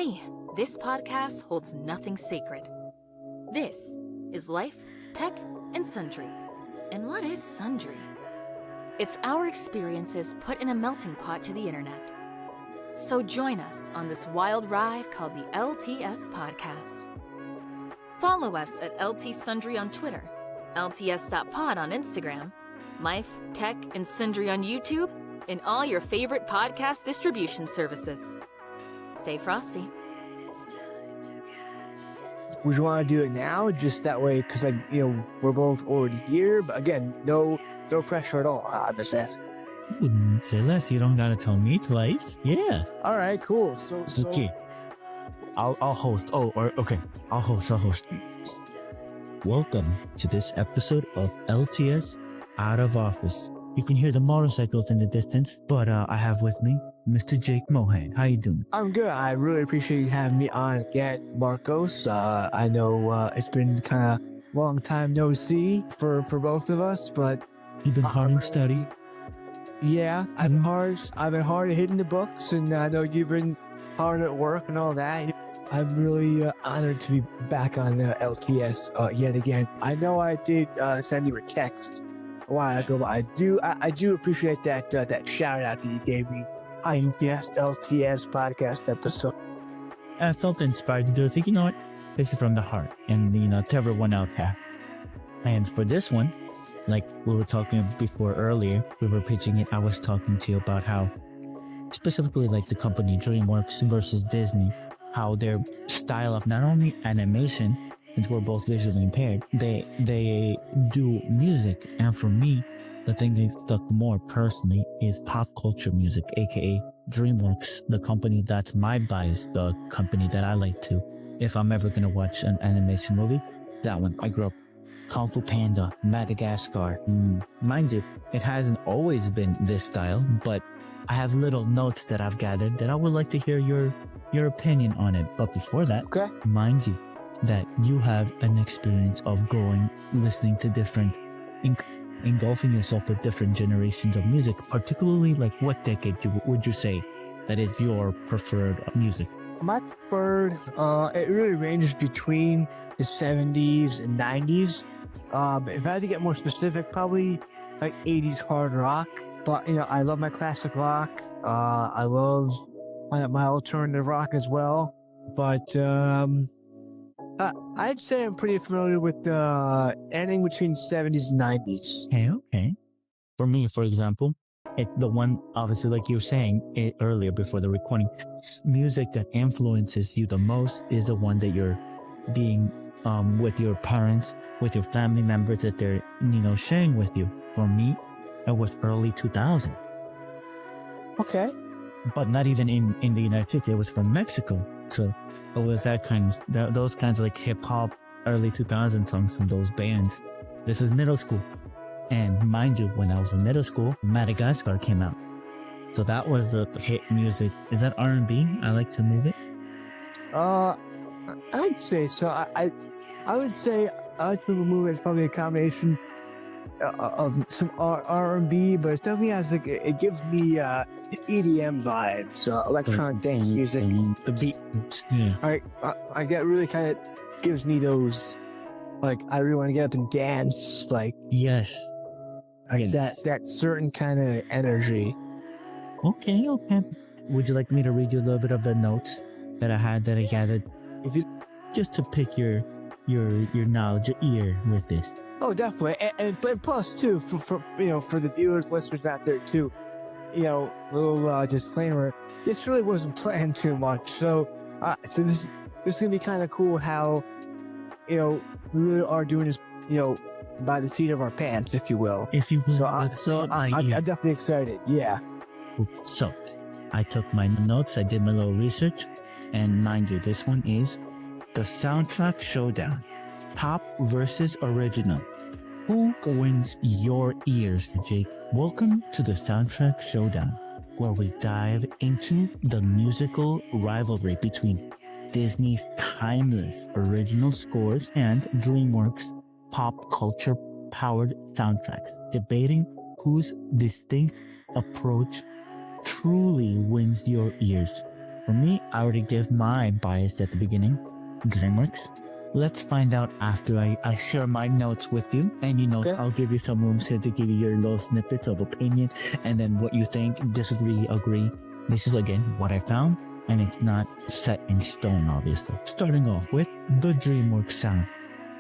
Hey, this podcast holds nothing sacred. This is Life, Tech, and Sundry. And what is Sundry? It's our experiences put in a melting pot to the internet. So join us on this wild ride called the LTS Podcast. Follow us at LT Sundry on Twitter, LTS.pod on Instagram, Life, Tech, and Sundry on YouTube, and all your favorite podcast distribution services. Stay frosty. Would you want to do it now? Just that way, because we're both already here. But again, no pressure at all. I'm just asking. Wouldn't say less. You don't gotta tell me twice. Yeah. All right, cool. So Okay. I'll host. I'll host. Welcome to this episode of LTS Out of Office. You can hear the motorcycles in the distance, but I have with me Mr. Jake Mohan. How you doing? I'm good. I really appreciate you having me on again, Marcos. I know it's been kind of long time no see for both of us, but You've been hard and steady. yeah, I've been hard at hitting the books, and I know you've been hard at work and all that. I'm really honored to be back on LTS yet again. I know I did send you a text a while ago, but I do appreciate that shout out that you gave me. I guessed LTS podcast episode. I felt inspired to do it. Think, you know what? This is from the heart, and to everyone out there. And for this one, like we were talking before earlier, we were pitching it. I was talking to you about how, specifically like the company DreamWorks versus Disney, how their style of not only animation, since we're both visually impaired, they do music. And for me, the thing that stuck more personally is pop culture music, aka DreamWorks, the company that's my bias, the company that I like to. If I'm ever gonna watch an animation movie, that one. I grew up Kung Fu Panda, Madagascar. Mind you, it hasn't always been this style, but I have little notes that I've gathered that I would like to hear your opinion on it. But before that, Okay. mind you that you have an experience of growing, listening to different, engulfing yourself with different generations of music, particularly like what decade would you say that is your preferred music? My preferred, it really ranges between the 70s and 90s. If I had to get more specific, probably like 80s hard rock. But I love my classic rock. I love my alternative rock as well. But I'd say I'm pretty familiar with anything between 70s and 90s. Okay. For me, for example, the one, obviously, like you were saying earlier before the recording, music that influences you the most is the one that you're being with your parents, with your family members that they're, sharing with you. For me, it was early 2000s. Okay. But not even in the United States. It was from Mexico. So it was those kinds of like hip hop early 2000 songs from those bands. This is middle school. And mind you, when I was in middle school, Madagascar came out. So that was the hit music. Is that R&B? I like to move it. I'd say so. I would say I like to move it probably a combination of some R&B, but it definitely has it gives me EDM vibes, electronic dance music. The beat. Yeah. I get really kind of gives me those, like, I really want to get up and dance, like, Yes. like that certain kind of energy. Okay. Would you like me to read you a little bit of the notes that I gathered? If you, Just to pick your knowledge, your ear with this. oh, definitely, and plus too for the viewers, listeners out there too, little disclaimer. This really wasn't planned too much, so this is gonna be kind of cool. How we really are doing this, by the seat of our pants, if you will. If you will. I'm definitely excited. Yeah. So, I took my notes, I did my little research, and mind you, this one is the soundtrack showdown. Pop versus original. Who wins your ears, Jake? Welcome to the soundtrack showdown, where we dive into the musical rivalry between Disney's timeless original scores and DreamWorks' pop culture powered soundtracks, debating whose distinct approach truly wins your ears. For me, I already give my bias at the beginning. DreamWorks. Let's find out after I share my notes with you. And Okay. I'll give you some room to give you your little snippets of opinion and then what you think, disagree, agree. This is again what I found, and it's not set in stone, obviously. Starting off with the DreamWorks sound.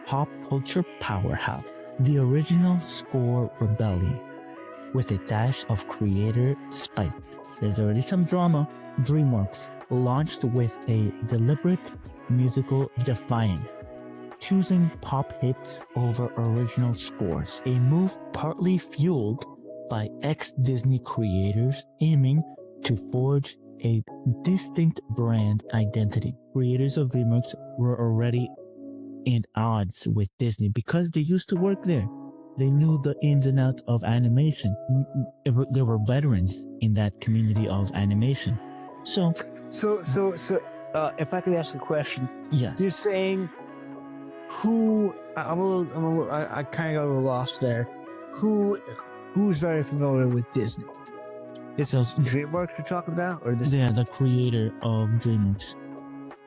Pop culture powerhouse. The original score rebellion with a dash of creator spite. There's already some drama. DreamWorks launched with a deliberate musical defiance, choosing pop hits over original scores, a move partly fueled by ex-Disney creators aiming to forge a distinct brand identity. Creators of DreamWorks were already in odds with Disney because they used to work there. They knew the ins and outs of animation. There were veterans in that community of animation. So if I could ask a question, yes, you're saying I kind of got a little lost there. Who's very familiar with Disney? This is DreamWorks you're talking about, or this? yeah, the creator of DreamWorks.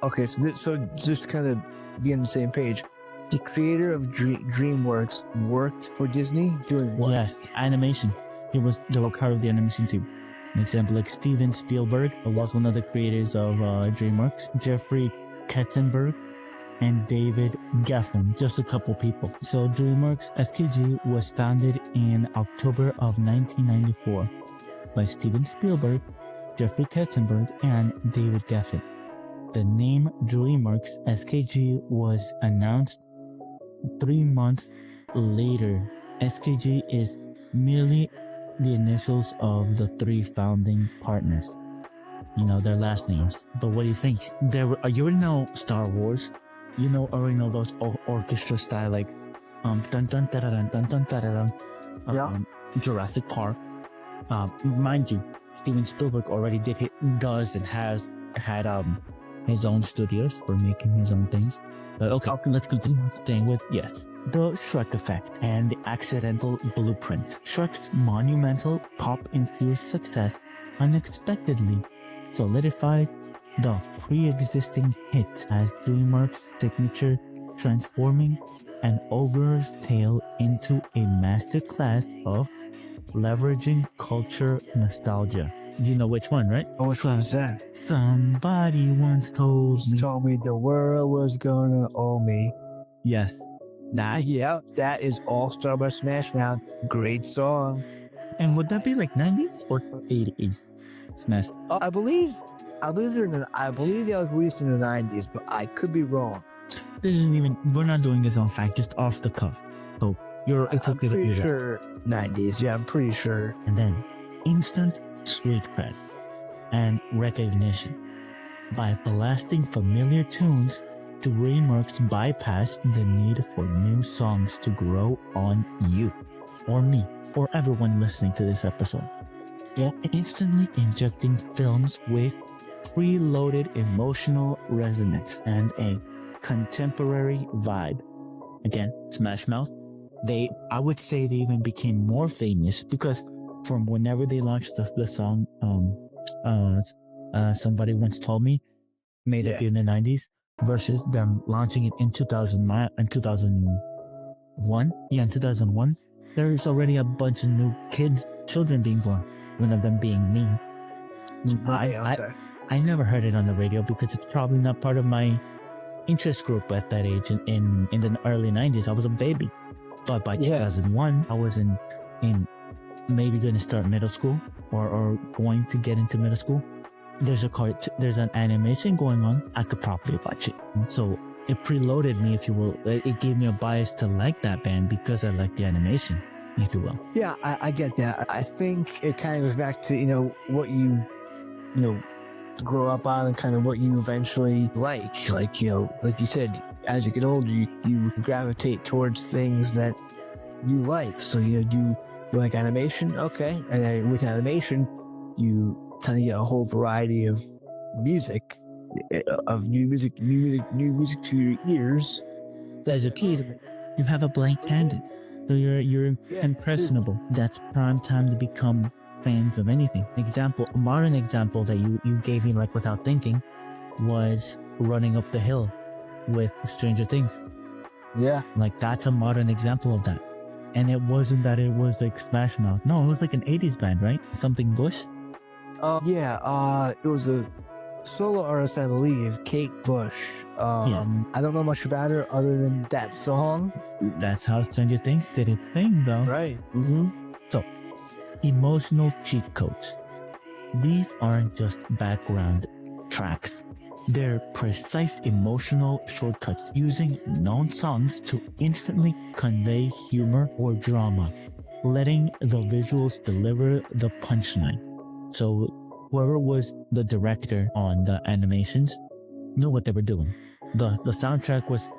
Okay, so just to kind of be on the same page, the creator of DreamWorks worked for Disney doing what? Yes, animation. They were part of the animation team. An example like Steven Spielberg was one of the creators of DreamWorks. Jeffrey Katzenberg and David Geffen, just a couple people. So DreamWorks SKG was founded in October of 1994 by Steven Spielberg, Jeffrey Katzenberg, and David Geffen. The name DreamWorks SKG was announced 3 months later. SKG is merely the initials of the 3 founding partners. Their last names. But what do you think? You already know Star Wars. Already know those orchestra style like dun dun da dun dun dun da dun. Jurassic Park. Mind you, Steven Spielberg already does and has had his own studios for making his own things. But okay, let's continue. Staying with, yes, the Shrek effect and the accidental blueprint. Shrek's monumental pop-infused success unexpectedly solidified the pre-existing hit as DreamWorks' signature, transforming an ogre's tale into a masterclass of leveraging culture nostalgia. You know which one, right? Oh, which one is that? Somebody once told me. Told me the world was gonna owe me. Yes. That is All Star by Smash Mouth. Great song. And would that be like 90s or 80s? Smash. I believe they was released in the 90s, but I could be wrong. We're not doing this on fact, just off the cuff. So I'm pretty sure 90s. Yeah, I'm pretty sure. And then instant street cred and recognition. By blasting familiar tunes, DreamWorks bypassed the need for new songs to grow on you, or me, or everyone listening to this episode. While instantly injecting films with preloaded emotional resonance and a contemporary vibe. Again, Smash Mouth. I would say they even became more famous because from whenever they launched the song, somebody once told me, made it in the 90s, versus them launching it in 2001. Yeah, in 2001, there's already a bunch of new children being born. One of them being me. I never heard it on the radio because it's probably not part of my interest group at that age. In the early 90s, I was a baby. But by 2001, I was in maybe going to start middle school or going to get into middle school. There's an animation going on. I could probably watch it. So it preloaded me, if you will. It gave me a bias to like that band because I like the animation, if you will. Yeah, I get that. I think it kind of goes back to, what you grow up on and kind of what you eventually like. Like, like you said, as you get older, you gravitate towards things that you like. So, you like animation? Okay. And then with animation, you kind of get a whole variety of music, new music to your ears. As a kid, you have a blank canvas, so you're impressionable. That's prime time to become fans of anything. A modern example that you gave me like without thinking was Running Up the Hill with Stranger Things. Yeah. Like that's a modern example of that. And it wasn't that it was like Smash Mouth. No, it was like an 80s band, right? Something Bush? It was a solo artist, I believe, Kate Bush. I don't know much about her other than that song. That's how Stranger Things did its thing, though. Right. So, emotional cheat codes. These aren't just background tracks. They're precise emotional shortcuts using known songs to instantly convey humor or drama, letting the visuals deliver the punchline. So whoever was the director on the animations knew what they were doing. The soundtrack was,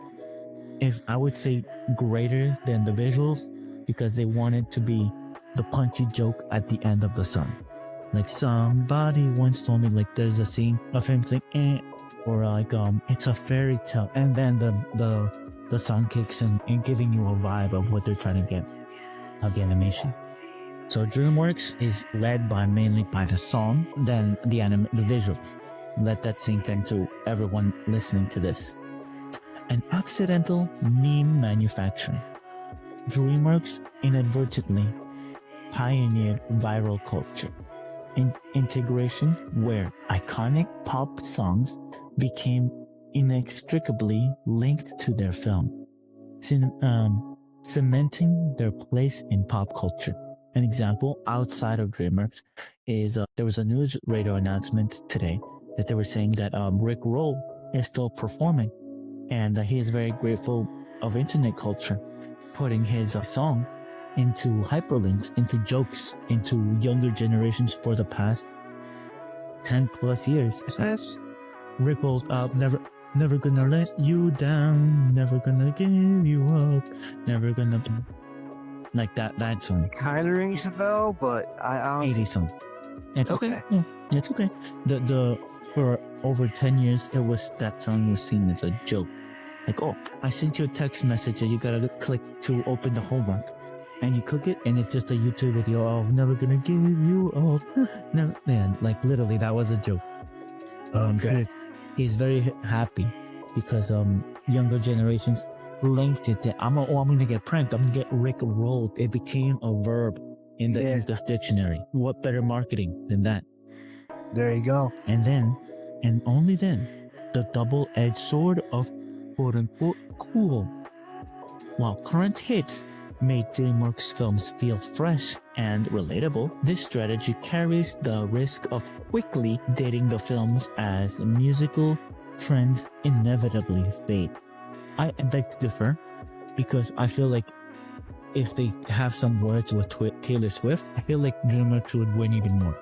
if I would say, greater than the visuals because they wanted to be the punchy joke at the end of the song. Like somebody once told me, like there's a scene of him saying eh, or like it's a fairy tale, and then the song kicks in and giving you a vibe of what they're trying to get of the animation. So DreamWorks is led mainly by the song, then the visuals. Let that sink into everyone listening to this. An accidental meme manufacturing. DreamWorks inadvertently pioneered viral culture. Integration where iconic pop songs became inextricably linked to their films, cementing their place in pop culture. An example outside of DreamWorks is there was a news radio announcement today that they were saying that Rick Roll is still performing, and he is very grateful of internet culture, putting his song into hyperlinks, into jokes, into younger generations for the past 10 plus years. Yes. Rick Roll's never gonna let you down, never gonna give you up, never gonna like that song. Kind of rings a bell, but I honestly... 80 song. It's okay. Okay. Yeah, it's okay. The for over 10 years, that song was seen as a joke. Like, oh, I sent you a text message that you gotta click to open the homework. And you click it, and it's just a YouTube video. Oh, never gonna give you up. Never, man, like literally, that was a joke. He's very happy because younger generations linked it to I'm gonna get pranked. I'm gonna get Rick rolled. It became a verb in the English dictionary. What better marketing than that? There you go. And then, and only then, the double-edged sword of quote-unquote cool. While current hits made DreamWorks films feel fresh and relatable, this strategy carries the risk of quickly dating the films as musical trends inevitably fade. I beg to differ because I feel like if they have some words with Taylor Swift, I feel like DreamWorks would win even more.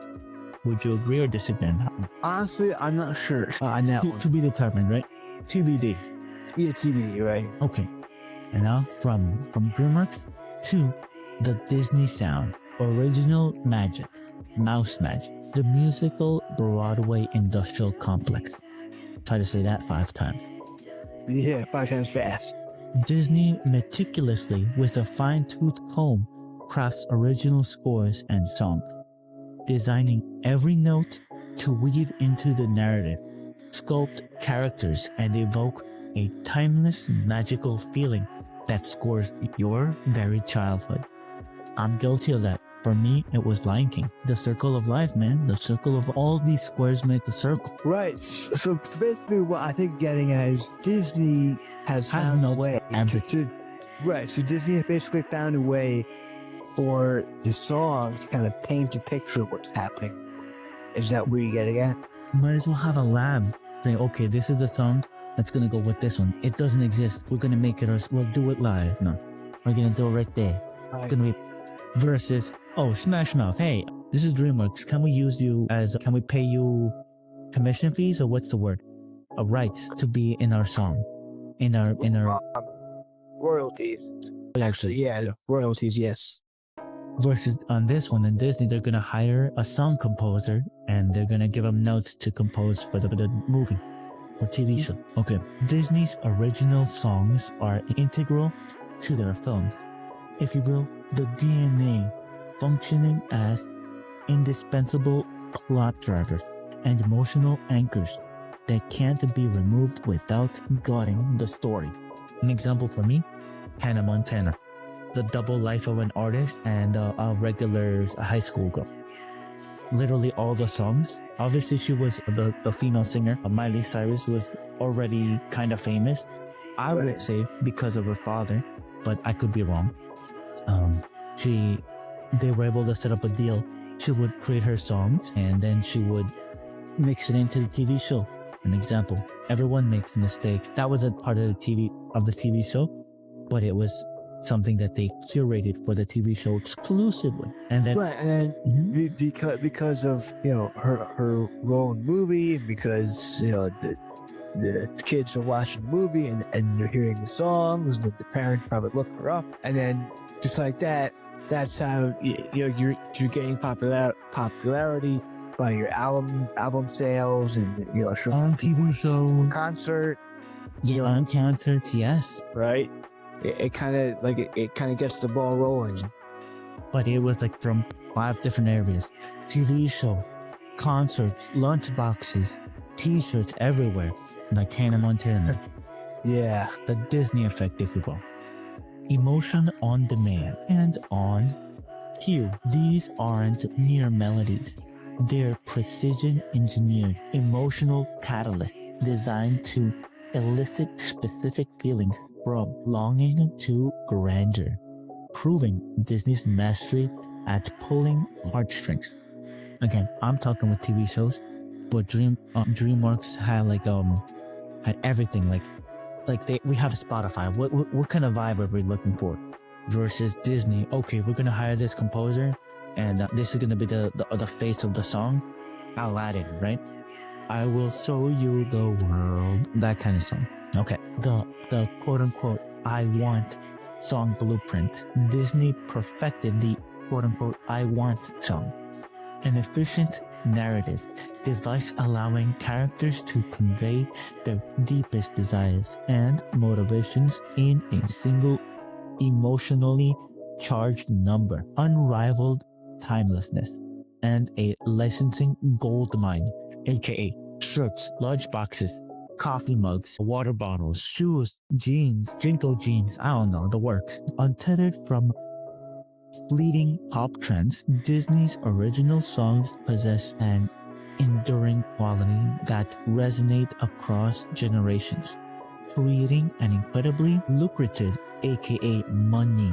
Would you agree or disagree on that one? Honestly, I'm not sure on that one. To be determined, right? TBD. Yeah, TBD, right? Okay. And now from DreamWorks to the Disney sound, original magic, mouse magic, the musical Broadway industrial complex. Try to say that 5 times. Yeah, 5 times fast. Disney meticulously, with a fine-tooth comb, crafts original scores and songs, designing every note to weave into the narrative, sculpt characters, and evoke a timeless, magical feeling that scores your very childhood. I'm guilty of that. For me, it was Lion King. The circle of life, man. The circle of all these squares make the circle. Right. So basically what I think getting at is Disney has found a way right. So Disney has basically found a way for the song to kind of paint a picture of what's happening. Is that where you getting at? Might as well have a lab. Say, okay, this is the song that's gonna go with this one. It doesn't exist. We're gonna make it we'll do it live. No. We're gonna do it right there. Right. It's gonna be versus, oh, Smash Mouth. Hey, this is DreamWorks. Can we pay you commission fees, or what's the word? Rights to be in our song. In our royalties. Actually, yeah, royalties, yes. Versus on this one, in Disney, they're gonna hire a song composer and they're gonna give them notes to compose for the movie or TV show. Okay, Disney's original songs are integral to their films. If you will, the DNA functioning as indispensable plot drivers and emotional anchors that can't be removed without gutting the story. An example for me, Hannah Montana, the double life of an artist and a regular high school girl. Literally all the songs. Obviously, she was the female singer. Miley Cyrus was already kind of famous. I would say because of her father, but I could be wrong. They were able to set up a deal. She would create her songs and then she would mix it into the TV show. An example, everyone makes mistakes. That was a part of the TV show, but it was something that they curated for the TV show exclusively. And then, because of her role in the movie, because the kids are watching the movie and they're hearing the songs, and the parents probably look her up, and then just like that, that's how you're getting popularity by your album sales and on TV show, concert, on concerts, yes, right. It kind of gets the ball rolling. But it was like from 5 different areas: TV show, concerts, lunchboxes, T-shirts everywhere, like Hannah Montana. Yeah, the Disney effect, if you will. Emotion on demand and on cue. These aren't mere melodies. They're precision engineered emotional catalysts designed to elicit specific feelings from longing to grandeur, proving Disney's mastery at pulling heartstrings. Again, I'm talking with TV shows, but DreamWorks had everything. We have Spotify. What kind of vibe are we looking for? Versus Disney. Okay, we're gonna hire this composer, and this is gonna be the face of the song. Aladdin, right? I will show you the world. That kind of song. Okay. The quote unquote I want song blueprint. Disney perfected the quote unquote I want song. An efficient narrative device allowing characters to convey their deepest desires and motivations in a single emotionally charged number. Unrivaled timelessness and a licensing goldmine, aka shirts, lunch boxes, coffee mugs, water bottles, shoes, jeans, Jinko jeans, I don't know, the works. Untethered from fleeting pop trends, Disney's original songs possess an enduring quality that resonate across generations, creating an incredibly lucrative, aka money,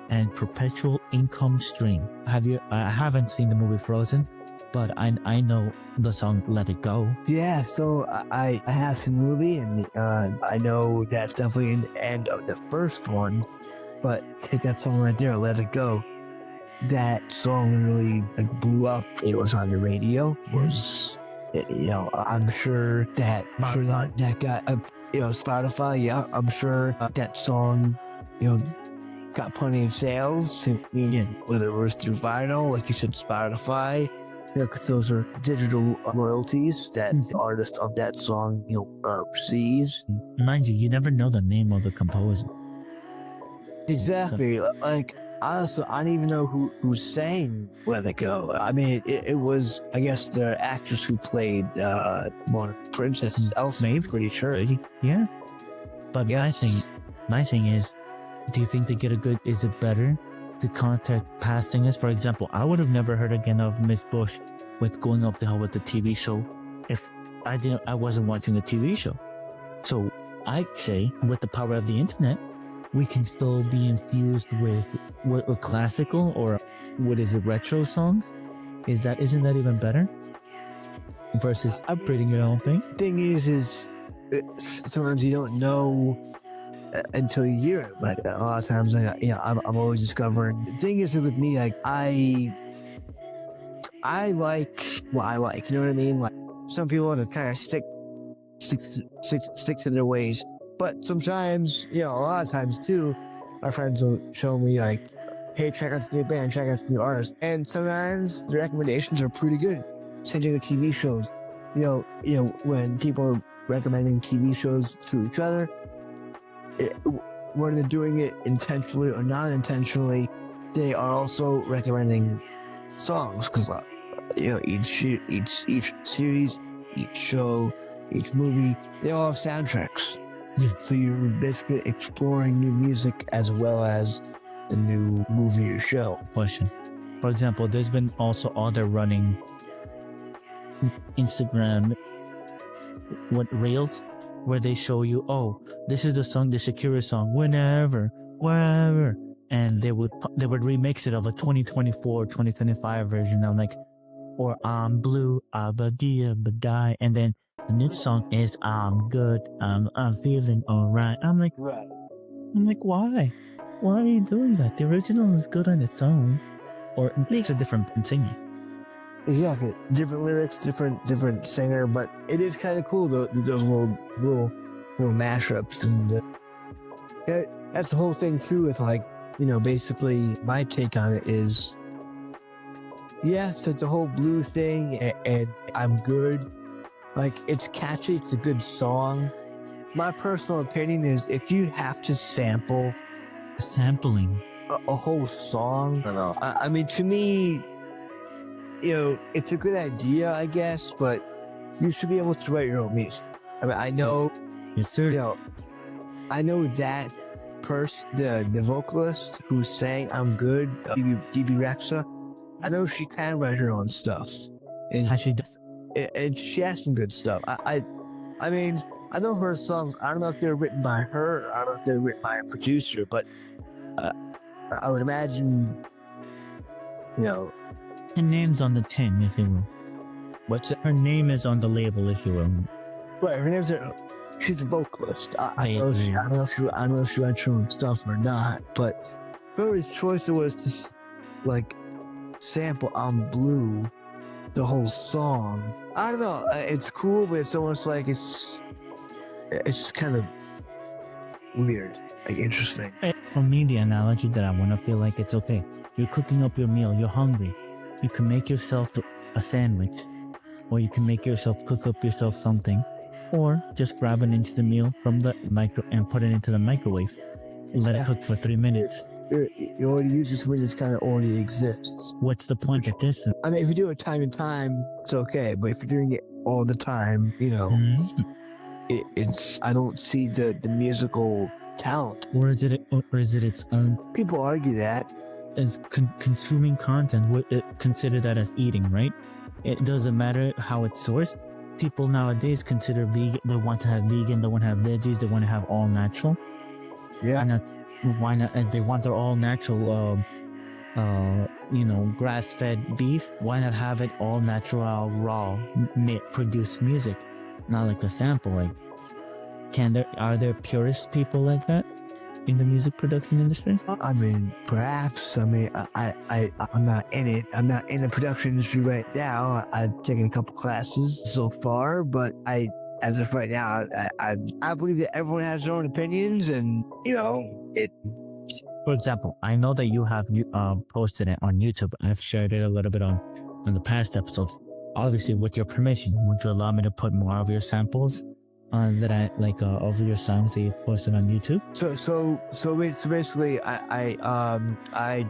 and perpetual income stream. I haven't seen the movie Frozen, but I know the song Let It Go. Yeah, so I have seen the movie, and I know that's definitely in the end of the first one, but take that song right there, Let It Go. That song really blew up. It was on the radio. I'm sure that got Spotify. Yeah, I'm sure that song, got plenty of sales. Whether it was through vinyl, like you said, Spotify. Because those are digital royalties that the artist of that song, receives. Mind you, you never know the name of the composer. Exactly. Honestly, I don't even know who sang Let It Go. I mean, it was, I guess, the actress who played one of the princesses. I'm pretty sure. Yeah. But yes. my thing is, do you think is it better to contact past singers? For example, I would have never heard again of Miss Bush with Going Up the Hill with the TV show if I wasn't watching the TV show. So I'd say with the power of the internet, we can still be infused with classical or retro songs. Isn't that even better? Versus upgrading your own thing. Thing is sometimes you don't know until you hear it. Like a lot of times, I'm always discovering. The thing is with me, like I like what I like. You know what I mean? Like some people want to kind of stick to their ways. But sometimes, a lot of times too, my friends will show me like, hey, check out this new band, check out this new artist. And sometimes the recommendations are pretty good. Same thing with TV shows. When people are recommending TV shows to each other, whether they're doing it intentionally or not intentionally, they are also recommending songs. Because each series, each show, each movie, they all have soundtracks. So you're basically exploring new music as well as the new movie or show. Question. For example, there's been also other running Instagram reels where they show you, oh, this is the song, the Shakira song, whenever, wherever, and they would remix it of a 2024, 2025 version. I'm like, or I'm blue, abadia, badai, and then the new song is I'm good, I'm feeling alright. I'm like, why? Why are you doing that? The original is good on its own, or it's a different singing. Exactly, different lyrics, different singer, but it is kind of cool though. Those little mashups, and that's the whole thing too. With basically my take on it is, yes, it's the whole blue thing, and I'm good. Like, it's catchy, it's a good song. My personal opinion is, if you have to sample Sampling a whole song, I mean, to me, it's a good idea, I guess, but you should be able to write your own music. I mean, I know, yes, sir. I know that the vocalist who sang "I'm Good," DB Rexa, I know she can write her own stuff, and she does. And she has some good stuff. I mean, I know her songs. I don't know if they're written by her. I don't know if they're written by a producer, but I would imagine, her name's on the tin, if you will. What's it? Her name is on the label, if you will. Right, her name's she's a vocalist. I don't know if she writes her own stuff or not, but her choice was to sample "I'm Blue," the whole song. I don't know. It's cool, but it's almost like it's kind of weird, interesting. For me, the analogy that I want to feel like, it's okay. You're cooking up your meal. You're hungry. You can make yourself a sandwich, or you can make yourself cook up yourself something, or just grab an inch of the meal from the micro and put it into the microwave. Let it cook for 3 minutes. You already use this when it kind of already exists. What's the point at this? I mean, if you do it time and time, it's okay. But if you're doing it all the time, it's I don't see the musical talent. Or is it its own? People argue that as consuming content, consider that as eating, right? It doesn't matter how it's sourced. People nowadays consider vegan. They want to have vegan. They want to have veggies. They want to have all natural. Yeah. Why not? And they want their all natural, grass-fed beef. Why not have it all natural, raw, produced music, not like a sample? Are there purist people like that in the music production industry? I mean, perhaps. I mean, I'm not in it. I'm not in the production industry right now. I've taken a couple classes so far, but as of right now, I believe that everyone has their own opinions, and it. For example, I know that you have posted it on YouTube. I've shared it a little bit on the past episodes. Obviously, with your permission, would you allow me to put more of your samples that I of your songs that you posted on YouTube? So basically, I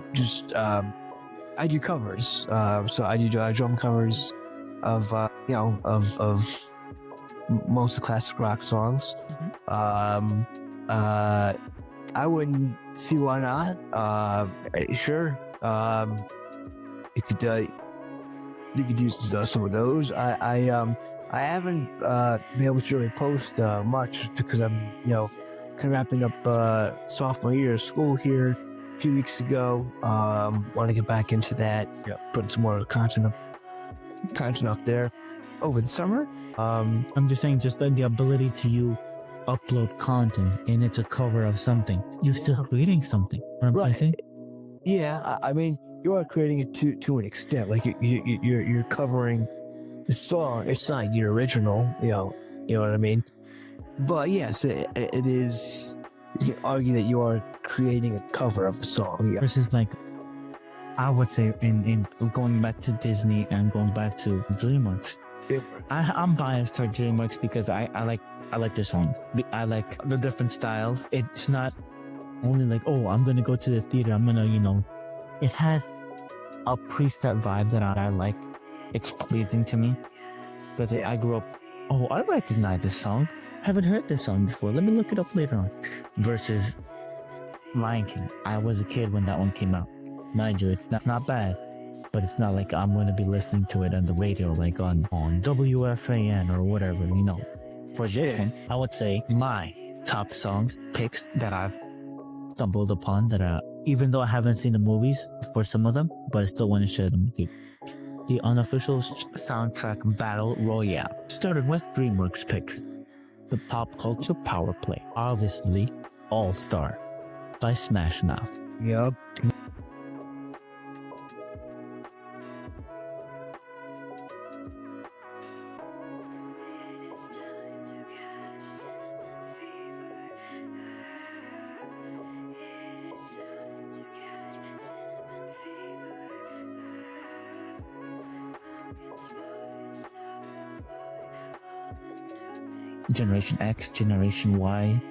do covers. So I do drum covers of most of the classic rock songs. I wouldn't see why not. Sure. You could use some of those. I haven't been able to really post much because I'm kind of wrapping up sophomore year of school here a few weeks ago. Want to get back into that. Putting some more content up there over the summer. I'm just saying, just the ability to upload content and it's a cover of something. You're still creating something. Right. Yeah, I mean, you are creating it to an extent. Like you're covering the song. It's not your original. You know what I mean. But yes, it is. You can argue that you are creating a cover of a song. Yeah. Versus I would say in going back to Disney and going back to DreamWorks. I'm biased toward DreamWorks because I like their songs. I like the different styles. It's not only I'm gonna go to the theater. I'm gonna it has a preset vibe that I like. it's pleasing to me. Because I grew up, oh, I recognize this song. Haven't heard this song before. Let me look it up later on. Versus Lion King. I was a kid when that one came out. Mind you, it's not bad, but it's not like I'm going to be listening to it on the radio, like on WFAN or whatever, you know. For this one, I would say my top songs, picks that I've stumbled upon that even though I haven't seen the movies for some of them, but I still want to share them with you. The unofficial soundtrack battle royale started with DreamWorks picks. The pop culture power play, obviously All Star by Smash Mouth. Yup. Generation X, Generation Y,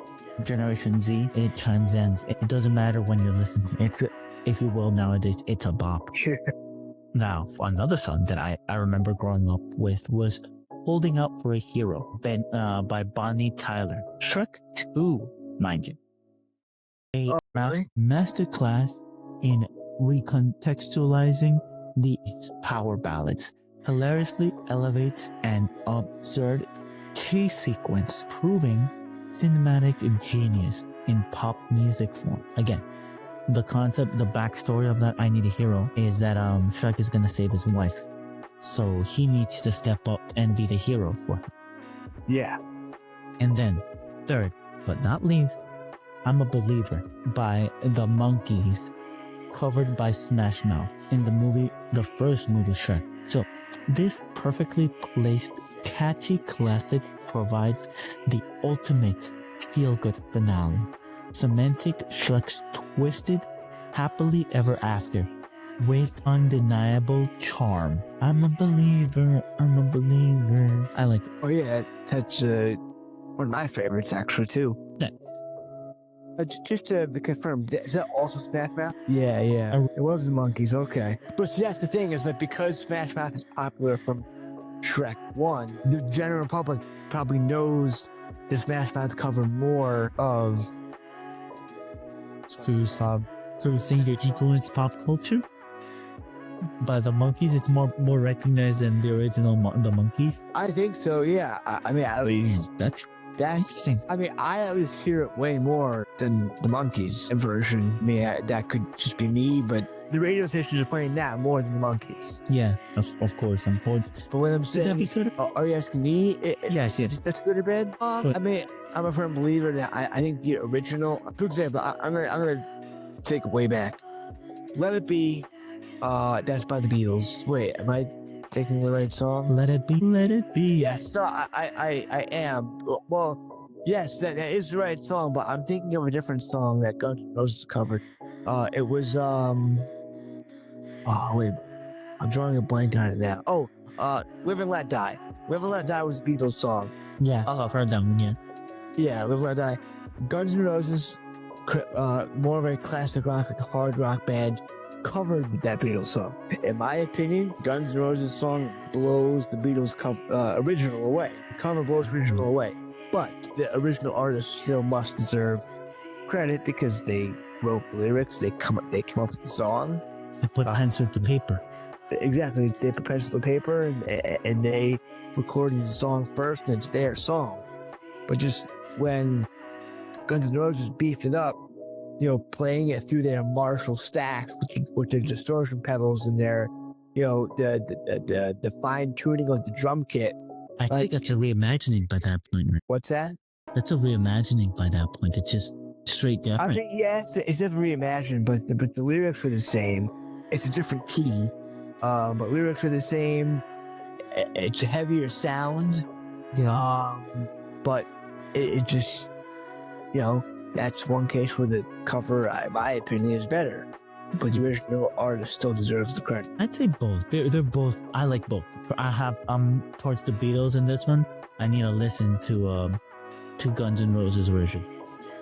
Generation Z, it transcends. It doesn't matter when you're listening. It's, if you will, nowadays, it's a bop. Now, another song that I remember growing up with was Holding Out for a Hero by Bonnie Tyler. Shrek 2, mind you. A masterclass in recontextualizing these power ballads. Hilariously elevates an absurd chase sequence, proving cinematic genius in pop music form. Again, the concept, the backstory of that I Need a Hero is that Shrek is gonna save his wife. So he needs to step up and be the hero for him. Yeah. And then, third, but not least, I'm a Believer by the Monkees, covered by Smash Mouth in the movie, the first movie Shrek. So this perfectly placed catchy classic provides the ultimate feel-good finale, cementing Shrek's twisted happily ever after with undeniable charm. I'm a believer, I'm a believer. I like it. Oh yeah, that's one of my favorites actually too. Yeah. Just to confirm, is that also Smash Mouth? Yeah. It was the Monkees, okay. But see, that's the thing, is that because Smash Mouth is popular from Shrek 1, the general public probably knows the Smash Mouth cover more of... So you think it influenced pop culture? By the Monkees, it's more recognized than the original the Monkees? I think so, yeah. I mean, at least... That's interesting. I mean, I at least hear it way more than the Monkees version. I mean, that could just be me, but the radio stations are playing that more than the Monkees. Yeah, of course, I'm But when I'm saying, are you asking me? Yes. That's good or bad? I mean, I'm a firm believer that I think the original, for example, I'm gonna take it way back. Let It Be, that's by the Beatles. Wait, am I taking the right song? Let it be. Yes, no, I am. Well, yes, that is the right song, but I'm thinking of a different song that Guns N' Roses covered. It was, wait, I'm drawing a blank on it now. Live and Let Die. Live and Let Die was a Beatles song. Yeah, I've heard that one, yeah. Yeah, Live and Let Die. Guns N' Roses, more of a classic rock, like a hard rock band, covered that Beatles song. In my opinion, Guns N' Roses song blows the Beatles original away. The cover blows the original away. But the original artist still must deserve credit because they wrote the lyrics, they come up with the song. They put pencil to paper. Exactly, they put pencil to paper and they recorded the song first, and it's their song. But just when Guns N' Roses beefed it up, playing it through their Marshall stacks, with their distortion pedals and their, the fine tuning of the drum kit. I think that's a reimagining by that point, right? What's that? That's a reimagining by that point. It's just straight different. I mean, yeah, it's definitely reimagined, but the lyrics are the same. It's a different key, but lyrics are the same. It's a heavier sound. Yeah. But it just, that's one case where the cover, in my opinion, is better. But the original artist still deserves the credit. I'd say both. They're both. I like both. I'm towards the Beatles in this one. I need to listen to Guns N' Roses version.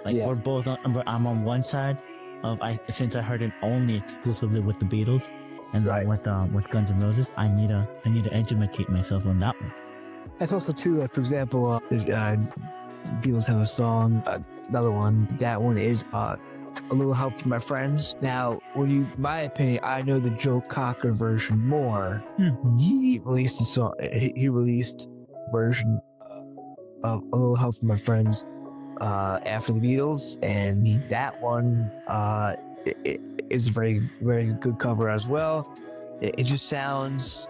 We're both on. I'm on one side of since I heard it only exclusively with the Beatles. And Right. with Guns N' Roses, I need to educate myself on that one. That's also too, like, for example, Beatles have a song, another one. That one is A Little Help From My Friends. Now, my opinion, I know the Joe Cocker version more. He released a song. He released a version of A Little Help From My Friends after the Beatles, and that one it is a very, very good cover as well. It just sounds.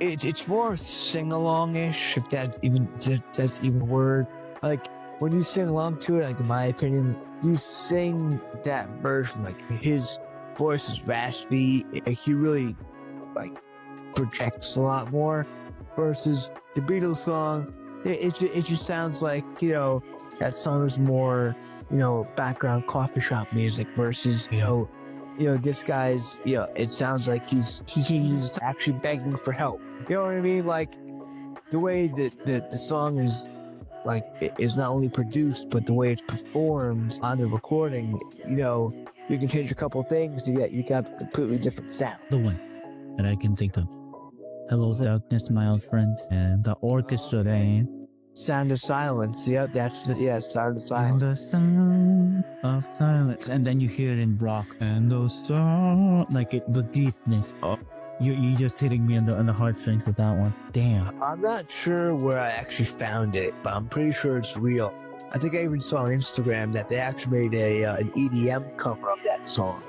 It's more sing-along-ish, if that's even a word. Like, when you sing along to it, like, in my opinion, you sing that version, like, his voice is raspy, he really, like, projects a lot more, versus the Beatles song, it just sounds like, that song is more, background coffee shop music, versus, this guy's, it sounds like he's actually begging for help. You know what I mean? Like, the way that the song is, like, it is not only produced, but the way it's performed on the recording, you can change a couple things to get, you got a completely different sound. The one that I can think of. Hello, Darkness, my old friends, and the orchestra there. Sound of Silence. Yep, Sound of And Silence. the sound of silence. And then you hear it in rock. And the sound, like the deepness. Oh, you just hitting me on the heartstrings with that one. Damn. I'm not sure where I actually found it, but I'm pretty sure it's real. I think I even saw on Instagram that they actually made an EDM cover of that song.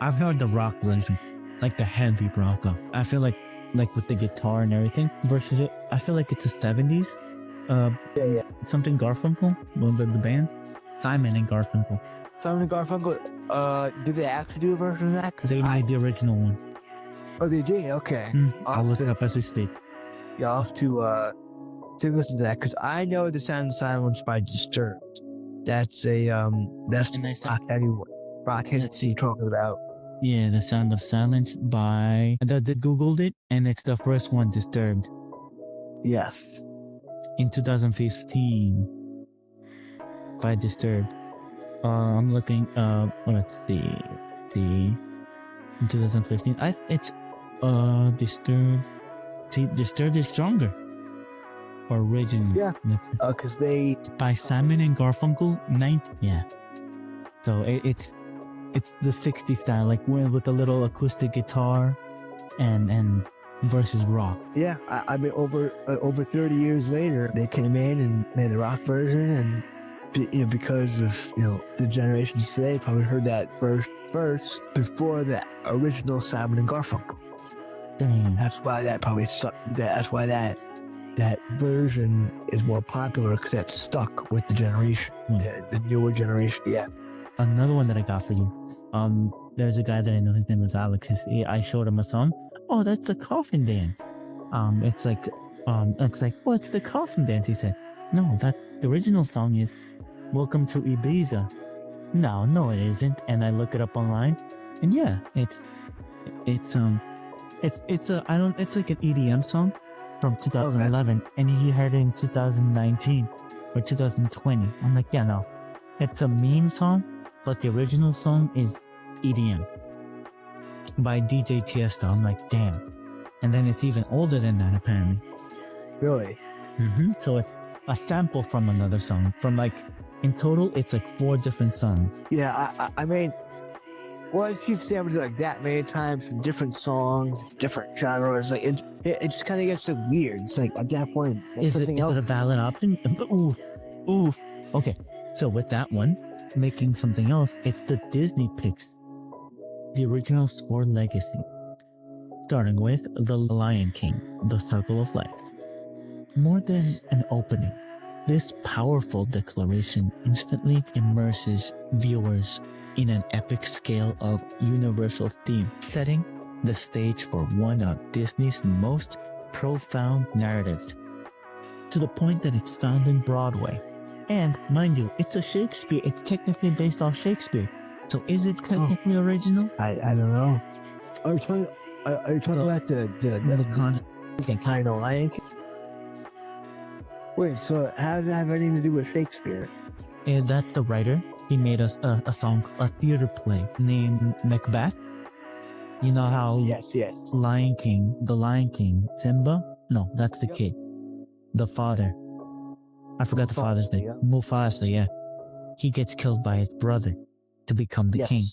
I've heard the rock version, like the heavy rock. I feel like with the guitar and everything versus it, I feel like it's the 70s. Yeah. Something Garfunkel, the band, Simon and Garfunkel. Simon and Garfunkel, did they actually do a version of that? Because they made the original one. Oh, they did? Okay. I'll look it up as we speak. Yeah, I'll have to listen to that, because I know the Sound of Silence by Disturbed. That's the rock history talking about. Yeah, The Sound of Silence by... I googled it, and it's the first one, Disturbed. Yes. In 2015 by Disturbed. I'm looking, let's see. In 2015, it's, Disturbed. See, Disturbed is stronger. Original. Yeah. Because By Simon and Garfunkel, 9th. Yeah. So it's the 60s style, like with a little acoustic guitar and versus rock. Yeah, I mean, over 30 years later, they came in and made the rock version, and because of the generations today probably heard that first before the original Simon and Garfunkel. Dang. That's why that probably stuck. That's why that version is more popular, because that's stuck with the generation, the newer generation. Yeah. Another one that I got for you. There's a guy that I know. His name is Alex. I showed him a song. Oh, that's the coffin dance. It's like, what's the coffin dance? He said, no, that the original song is Welcome to Ibiza. No, it isn't. And I look it up online, and yeah, it's like an EDM song from 2011, and he heard it in 2019 or 2020. I'm like, yeah, no, it's a meme song, but the original song is EDM by DJ Tiesto. I'm like, damn. And then it's even older than that, apparently. Really? So it's a sample from another song. In total, it's like 4 different songs. Yeah, I mean, well, if you've sampled it like that many times from different songs, different genres, like it just kind of gets so weird. It's like, at that point, Is it a valid option? Ooh. Okay, so with that one, making something else, it's the Disney picks. The original score legacy. Starting with The Lion King, The Circle of Life. More than an opening, this powerful declaration instantly immerses viewers in an epic scale of universal theme, setting the stage for one of Disney's most profound narratives, to the point that it's found in Broadway. And mind you, it's technically based off Shakespeare. So is it technically original? I don't know. Are you talking about the kind of Lion King? Wait, so how does that have anything to do with Shakespeare? And that's the writer. He made us a song, a theater play named Macbeth. You know how Yes. The Lion King, Simba? No, that's the kid. The father. I forgot the father's name. Yeah. Mufasa, yeah. He gets killed by his brother to become the king.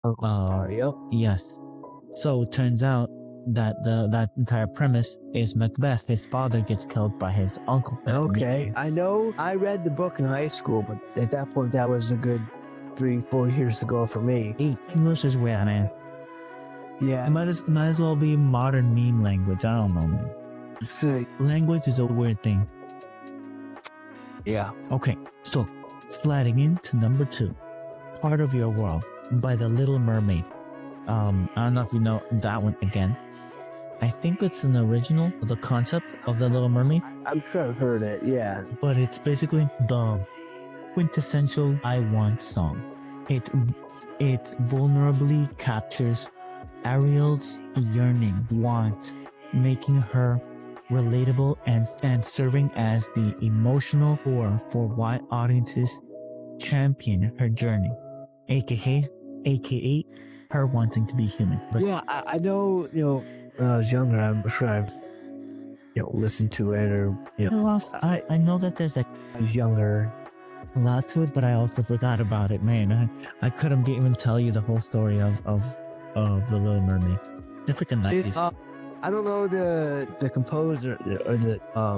Yep. Yes. So it turns out that that entire premise is Macbeth. His father gets killed by his uncle. Okay. I know I read the book in high school, but at that point, that was a good 3-4 years ago for me. English is weird, man. Yeah. It might as well be modern meme language. I don't know, man. So, Language is a weird thing. yeah. Okay, so sliding into number 2, Part of Your World by The Little Mermaid. I don't know if you know that one again. I think it's an original, the concept of The Little Mermaid, I'm sure I've heard it. Yeah. but it's basically the quintessential I Want song. It vulnerably captures Ariel's yearning, want, making her relatable and serving as the emotional core for why audiences champion her journey, aka her wanting to be human. But Yeah, I know, when I was younger, I'm sure I've, listened to it or, I know that there's I was younger. a lot to it, but I also forgot about it, man. I couldn't even tell you the whole story of The Little Mermaid. It's like a 90s. I don't know the composer or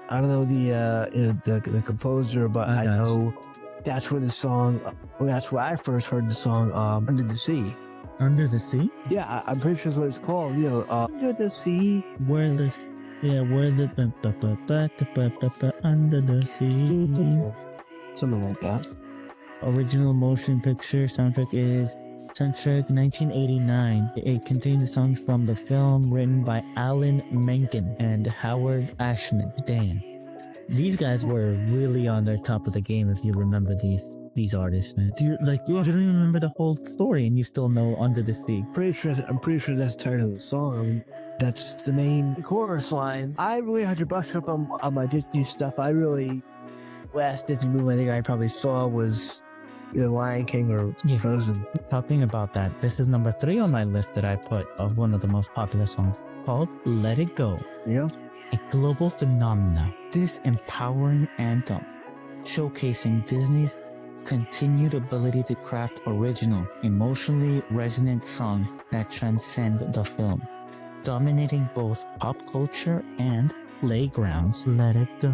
I don't know the composer, but I know that's where the song. That's where I first heard the song "Under the Sea." Under the Sea? Yeah, I'm pretty sure that's what it's called. Under the Sea. Where the Under the Sea. Something like that. Original motion picture soundtrack is soundtrack 1989. It contains songs from the film written by Alan Menken and Howard Ashman. Damn. These guys were really on their top of the game if you remember these artists, man. You don't even remember the whole story and you still know Under the Sea. I'm pretty sure that's the title of the song. I mean, that's the main chorus line. I really had to brush up on my Disney stuff. Last Disney movie I think I probably saw was either Lion King or Frozen. Talking about that, this is number 3 on my list that I put of one of the most popular songs called Let It Go. Yeah. A global phenomenon. This empowering anthem showcasing Disney's continued ability to craft original, emotionally resonant songs that transcend the film, dominating both pop culture and playgrounds. Let it go,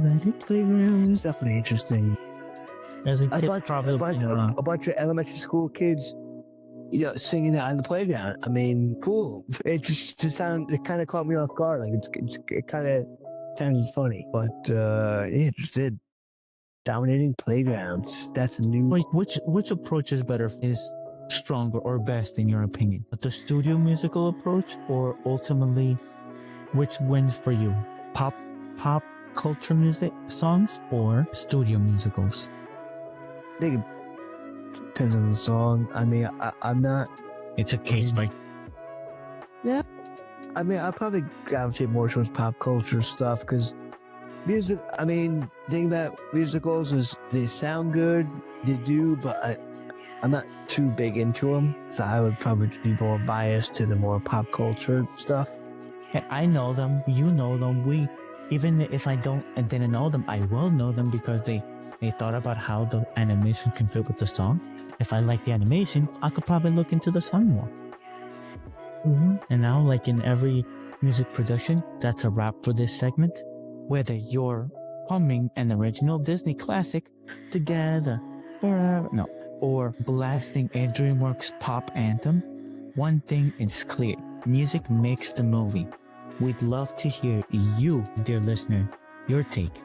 let it Playgrounds, definitely interesting. As a I kid, thought probably a bunch of elementary school kids, singing that on the playground. I mean, cool. It it kind of caught me off guard. Like it kind of sounded funny, but it just did. Dominating playgrounds. That's a new. Wait, which approach is better? Is stronger or best in your opinion? The studio musical approach, or ultimately, which wins for you? Pop culture music songs or studio musicals? I think it depends on the song. I mean, I'm not. It's a case by. Yeah. I mean, I probably gravitate more towards pop culture stuff because music. I mean, the thing about musicals is they sound good, they do, but I'm not too big into them. So I would probably be more biased to the more pop culture stuff. Hey, I know them. You know them. Even if I didn't know them, I will know them because they thought about how the animation can fit with the song. If I like the animation, I could probably look into the song more. Mm-hmm. And now, like in every music production, that's a wrap for this segment. Whether you're humming an original Disney classic together forever, or blasting a DreamWorks pop anthem, one thing is clear: music makes the movie. We'd love to hear you, dear listener, your take.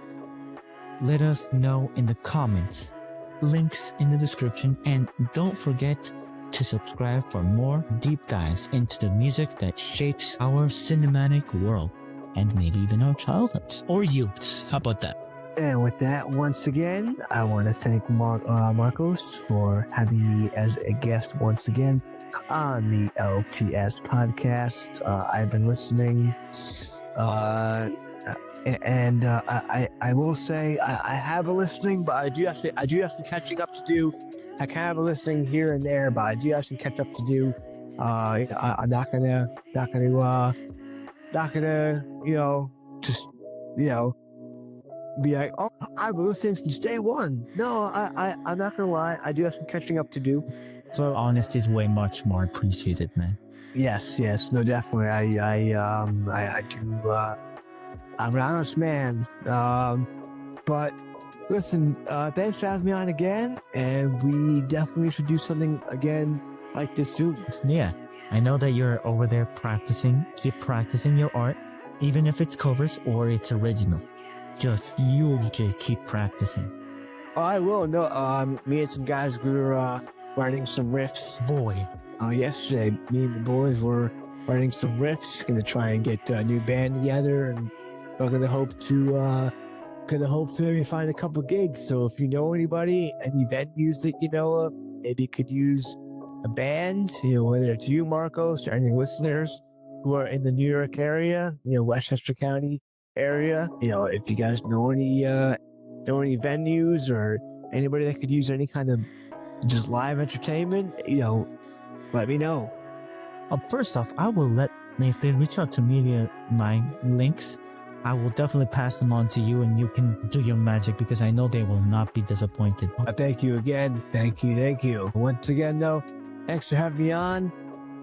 Let us know in the comments. Links in the description, and don't forget to subscribe for more deep dives into the music that shapes our cinematic world and maybe even our childhoods or youths. How about that? And with that, once again, I want to thank Marcos for having me as a guest once again on the LTS podcast. I've been listening, and I will say I have a listening, but I do have some catching up to do. I kind of have a listening here and there, but I do have some catch up to do. I'm not gonna, just, be like, oh, I've been listening since day one. No, I'm not gonna lie. I do have some catching up to do. So honesty is way much more appreciated, man. Yes, no, definitely. I do. I'm an honest man. But listen, thanks for having me on again, and we definitely should do something again like this soon. Yeah, I know that you're over there practicing. Keep practicing your art, even if it's covers or it's original. Just keep practicing. Oh, I will. No, me and some guys, we were writing some riffs. Boy, Yesterday, me and the boys were writing some riffs. Gonna try and get a new band together, and we're gonna hope to maybe find a couple gigs. So if you know anybody, any venues that you know of, maybe could use a band. Whether it's you, Marcos, or any listeners who are in the New York area, Westchester County area. If you guys know any venues or anybody that could use any kind of just live entertainment, let me know. First off, I will if they reach out to me via my links, I will definitely pass them on to you and you can do your magic because I know they will not be disappointed. Thank you again. Thank you. Once again, though, thanks for having me on.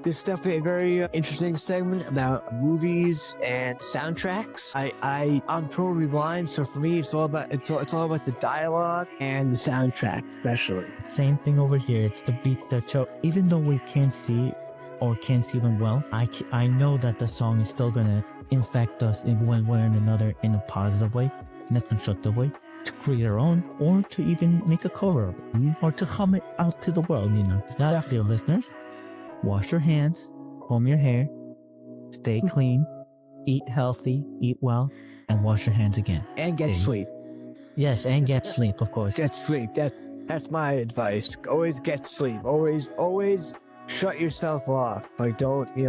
This is definitely a very interesting segment about movies and soundtracks. I'm totally blind, so for me, it's all about the dialogue and the soundtrack, especially. Same thing over here. It's the beats that show. Even though we can't see or can't see them well, I know that the song is still gonna infect us in one way or another in a positive way, in a constructive way, to create our own, or to even make a cover of it, or to hum it out to the world. That, dear listeners. Wash your hands, comb your hair, stay clean, eat healthy, eat well, and wash your hands again. And get sleep. Yes, and get sleep, of course. Get sleep. That's my advice. Always get sleep. Always shut yourself off. Like don't. I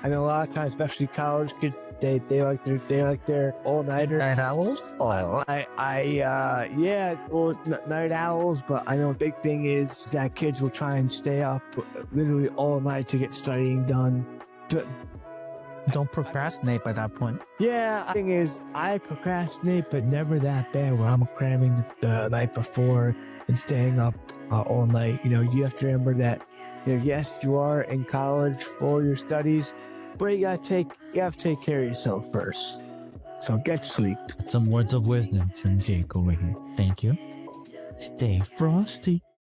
know a lot of times, especially college kids, they like their all-nighter. Night owls? Oh, night owls. But I know a big thing is that kids will try and stay up literally all night to get studying done. Don't procrastinate by that point. Yeah, the thing is, I procrastinate, but never that bad where I'm cramming the night before and staying up all night. You have to remember that. Yes, you are in college for your studies, but you have to take care of yourself first. So get sleep. Some words of wisdom from Jake over here. Thank you. Stay frosty.